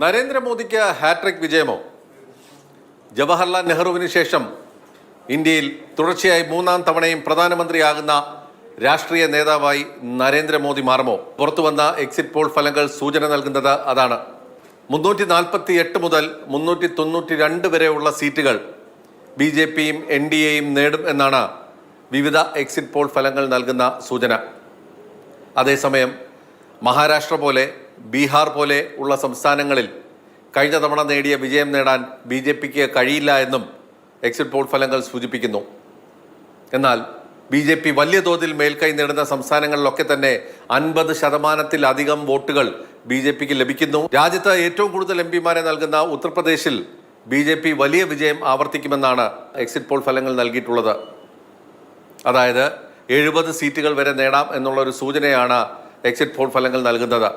നരേന്ദ്രമോദിക്ക് ഹാട്രിക് വിജയമോ? ജവഹർലാൽ നെഹ്റുവിന് ശേഷം ഇന്ത്യയിൽ തുടർച്ചയായി മൂന്നാം തവണയും പ്രധാനമന്ത്രിയാകുന്ന രാഷ്ട്രീയ നേതാവായി നരേന്ദ്രമോദി മാറുമോ? പുറത്തുവന്ന എക്സിറ്റ് പോൾ ഫലങ്ങൾ സൂചന നൽകുന്നത് അതാണ്. 348 മുതൽ 392 വരെയുള്ള സീറ്റുകൾ BJPയും NDAയും നേടും എന്നാണ് വിവിധ എക്സിറ്റ് പോൾ ഫലങ്ങൾ നൽകുന്ന സൂചന. അതേസമയം മഹാരാഷ്ട്ര പോലെ ബീഹാർ പോലെ ഉള്ള സംസ്ഥാനങ്ങളിൽ കഴിഞ്ഞ തവണ നേടിയ വിജയം നേടാൻ BJPക്ക് കഴിയില്ല എന്നും എക്സിറ്റ് പോൾ ഫലങ്ങൾ സൂചിപ്പിക്കുന്നു. എന്നാൽ BJP വലിയ തോതിൽ മേൽക്കൈ നേടുന്ന സംസ്ഥാനങ്ങളിലൊക്കെ തന്നെ 50%-ലധികം വോട്ടുകൾ BJPക്ക് ലഭിക്കുന്നു. രാജ്യത്ത് ഏറ്റവും കൂടുതൽ MPമാരെ നൽകുന്ന ഉത്തർപ്രദേശിൽ BJP വലിയ വിജയം ആവർത്തിക്കുമെന്നാണ് എക്സിറ്റ് പോൾ ഫലങ്ങൾ നൽകിയിട്ടുള്ളത്. അതായത് 70 സീറ്റുകൾ വരെ നേടാം എന്നുള്ള ഒരു സൂചനയാണ് എക്സിറ്റ് പോൾ ഫലങ്ങൾ നൽകുന്നത്.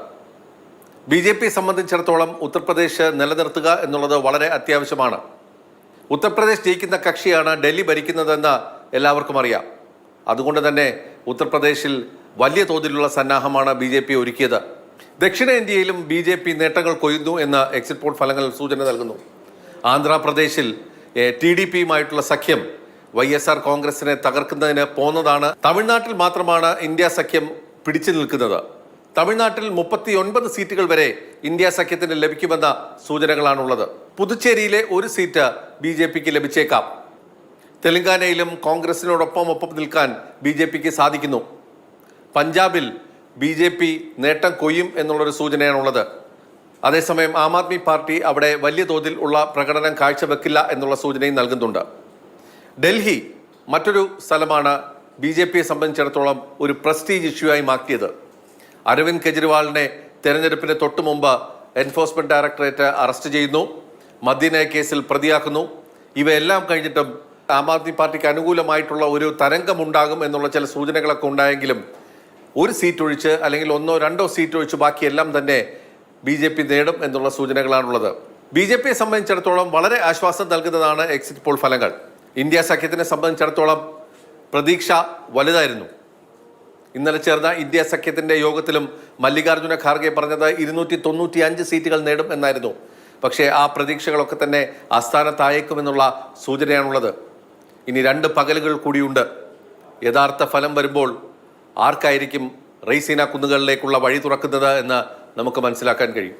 BJP സംബന്ധിച്ചിടത്തോളം ഉത്തർപ്രദേശ് നിലനിർത്തുക എന്നുള്ളത് വളരെ അത്യാവശ്യമാണ്. ഉത്തർപ്രദേശ് ജയിക്കുന്ന കക്ഷിയാണ് ഡൽഹി ഭരിക്കുന്നതെന്ന് എല്ലാവർക്കും അറിയാം. അതുകൊണ്ട് തന്നെ ഉത്തർപ്രദേശിൽ വലിയ തോതിലുള്ള സന്നാഹമാണ് BJP ഒരുക്കിയത്. ദക്ഷിണേന്ത്യയിലും BJP നേട്ടങ്ങൾ കൊയ്യുന്നു എന്ന് എക്സിറ്റ് പോൾ ഫലങ്ങൾ സൂചന നൽകുന്നു. ആന്ധ്രാപ്രദേശിൽ TDPയുമായിട്ടുള്ള സഖ്യം YSR കോൺഗ്രസിനെ തകർക്കുന്നതിന് പോന്നതാണ്. തമിഴ്നാട്ടിൽ മാത്രമാണ് ഇന്ത്യ സഖ്യം പിടിച്ചു നിൽക്കുന്നത്. തമിഴ്നാട്ടിൽ 39 സീറ്റുകൾ വരെ ഇന്ത്യ സഖ്യത്തിന് ലഭിക്കുമെന്ന സൂചനകളാണുള്ളത്. പുതുച്ചേരിയിലെ ഒരു സീറ്റ് BJPക്ക് ലഭിച്ചേക്കാം. തെലങ്കാനയിലും കോൺഗ്രസിനോടൊപ്പം നിൽക്കാൻ BJPക്ക് സാധിക്കുന്നു. പഞ്ചാബിൽ BJP നേട്ടം കൊയ്യും എന്നുള്ളൊരു സൂചനയാണുള്ളത്. അതേസമയം ആം ആദ്മി പാർട്ടി അവിടെ വലിയ തോതിൽ ഉള്ള പ്രകടനം കാഴ്ചവെക്കില്ല എന്നുള്ള സൂചനയും നൽകുന്നുണ്ട്. ഡൽഹി മറ്റൊരു സ്ഥലമാണ് BJPയെ സംബന്ധിച്ചിടത്തോളം ഒരു പ്രസ്റ്റീജ് ഇഷ്യൂ ആയി മാറ്റിയത്. അരവിന്ദ് കെജ്രിവാളിനെ തെരഞ്ഞെടുപ്പിന് തൊട്ടു മുമ്പ് എൻഫോഴ്സ്മെന്റ് ഡയറക്ടറേറ്റ് അറസ്റ്റ് ചെയ്യുന്നു, മദ്യനയ കേസിൽ പ്രതിയാക്കുന്നു. ഇവയെല്ലാം കഴിഞ്ഞിട്ടും ആം ആദ്മി പാർട്ടിക്ക് അനുകൂലമായിട്ടുള്ള ഒരു തരംഗമുണ്ടാകും എന്നുള്ള ചില സൂചനകളൊക്കെ ഉണ്ടായെങ്കിലും ഒരു സീറ്റ് ഒഴിച്ച് അല്ലെങ്കിൽ 1-2 സീറ്റ് ഒഴിച്ച് ബാക്കിയെല്ലാം തന്നെ BJP നേടും എന്നുള്ള സൂചനകളാണുള്ളത്. BJPയെ സംബന്ധിച്ചിടത്തോളം വളരെ ആശ്വാസം നൽകുന്നതാണ് എക്സിറ്റ് പോൾ ഫലങ്ങൾ. ഇന്ത്യ സഖ്യത്തിനെ സംബന്ധിച്ചിടത്തോളം പ്രതീക്ഷ വലുതായിരുന്നു. ഇന്നലെ ചേർന്ന ഇന്ത്യ സഖ്യത്തിന്റെ യോഗത്തിലും മല്ലികാർജ്ജുന ഖാർഗെ പറഞ്ഞത് 295 സീറ്റുകൾ നേടും എന്നായിരുന്നു. പക്ഷേ ആ പ്രതീക്ഷകളൊക്കെ തന്നെ ആസ്ഥാനത്തായേക്കുമെന്നുള്ള സൂചനയാണുള്ളത്. ഇനി 2 പകലുകൾ കൂടിയുണ്ട്. യഥാർത്ഥ ഫലം വരുമ്പോൾ ആർക്കായിരിക്കും റെയ്സീന കുന്നുകളിലേക്കുള്ള വഴി തുറക്കുന്നത് എന്ന് നമുക്ക് മനസ്സിലാക്കാൻ കഴിയും.